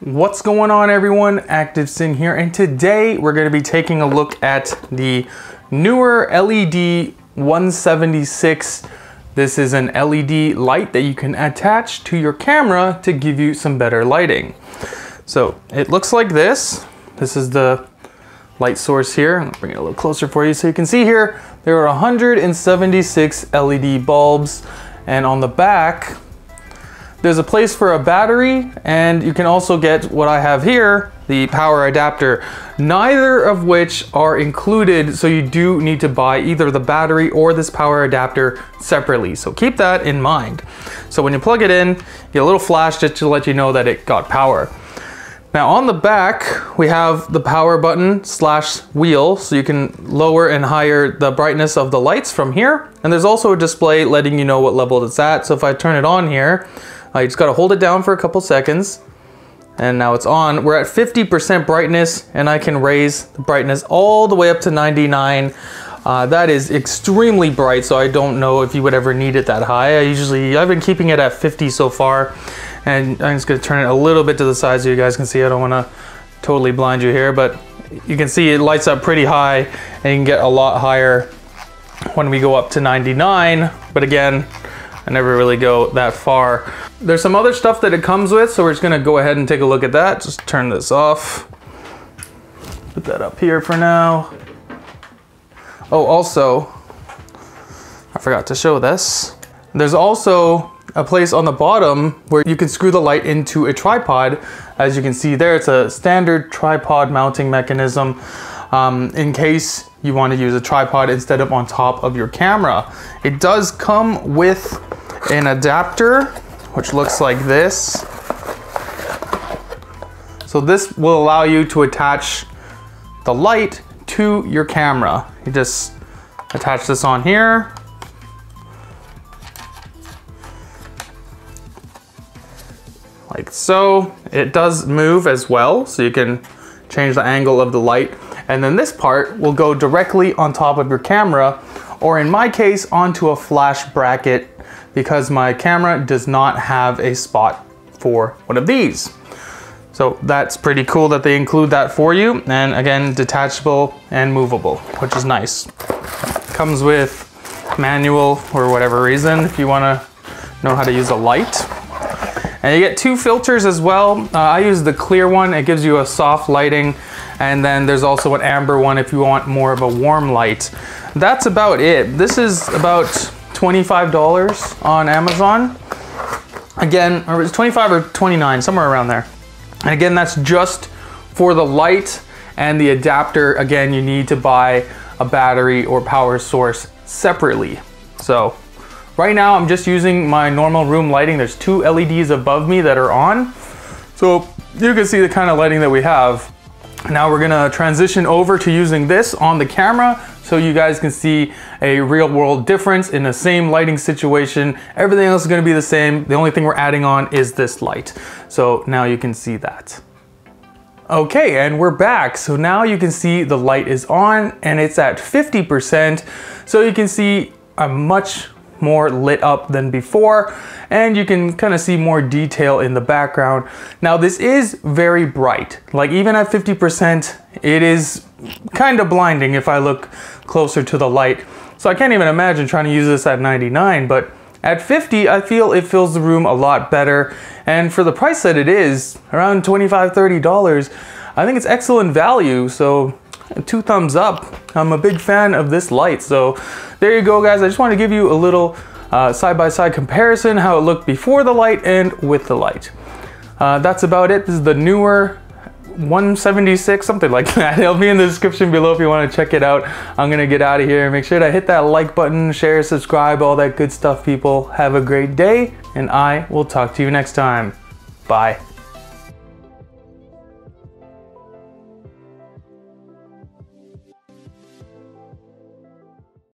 What's going on, everyone? Activesin here, and today we're going to be taking a look at the Neewer LED 176. This is an LED light that you can attach to your camera to give you some better lighting. So it looks like this. This is the light source here. I'll bring it a little closer for you so you can see here. There are 176 LED bulbs, and on the back there's a place for a battery, and you can also get what I have here, the power adapter, neither of which are included, so you do need to buy either the battery or this power adapter separately. So keep that in mind. So when you plug it in, you get a little flash just to let you know that it got power. Now on the back, we have the power button / wheel, so you can lower and higher the brightness of the lights from here. And there's also a display letting you know what level it's at. So if I turn it on here, you just gotta hold it down for a couple seconds, and now it's on. We're at 50% brightness, and I can raise the brightness all the way up to 99. That is extremely bright, so I don't know if you would ever need it that high. I've been keeping it at 50 so far, and I'm just gonna turn it a little bit to the side so you guys can see. I don't wanna totally blind you here, but you can see it lights up pretty high, and you can get a lot higher when we go up to 99, but again, I never really go that far. There's some other stuff that it comes with, so we're just gonna go ahead and take a look at that. Just turn this off. Put that up here for now. Oh, also, I forgot to show this. There's also a place on the bottom where you can screw the light into a tripod. As you can see there, it's a standard tripod mounting mechanism in case you want to use a tripod instead of on top of your camera. It does come with an adapter, which looks like this. So this will allow you to attach the light to your camera. You just attach this on here. Like so. It does move as well, so you can change the angle of the light. And then this part will go directly on top of your camera, or in my case, onto a flash bracket, because my camera does not have a spot for one of these. So that's pretty cool that they include that for you. And again, detachable and movable, which is nice. Comes with manual for whatever reason, if you wanna know how to use a light. And you get two filters as well. I use the clear one. It gives you a soft lighting. And then there's also an amber one if you want more of a warm light. That's about it. This is about $25 on Amazon. Again, or it's 25 or 29, somewhere around there. And again, that's just for the light and the adapter. Again, you need to buy a battery or power source separately. So right now I'm just using my normal room lighting. There's two LEDs above me that are on. So you can see the kind of lighting that we have. Now we're gonna transition over to using this on the camera so you guys can see a real world difference in the same lighting situation. Everything else is gonna be the same. The only thing we're adding on is this light. So now you can see that. Okay, and we're back. So now you can see the light is on and it's at 50%. So you can see I'm much more lit up than before, and you can kind of see more detail in the background. Now this is very bright, like even at 50% it is kind of blinding if I look closer to the light. So I can't even imagine trying to use this at 99, but at 50 I feel it fills the room a lot better, and for the price that it is, around $25–30, I think it's excellent value. So 2 thumbs up. I'm a big fan of this light. So there you go, guys. I just want to give you a little side-by-side comparison, how it looked before the light and with the light. That's about it. This is the Neewer 176, something like that. It'll be in the description below if you want to check it out. I'm gonna get out of here. Make sure to hit that like button, share, subscribe, all that good stuff, people. Have a great day, and I will talk to you next time. Bye.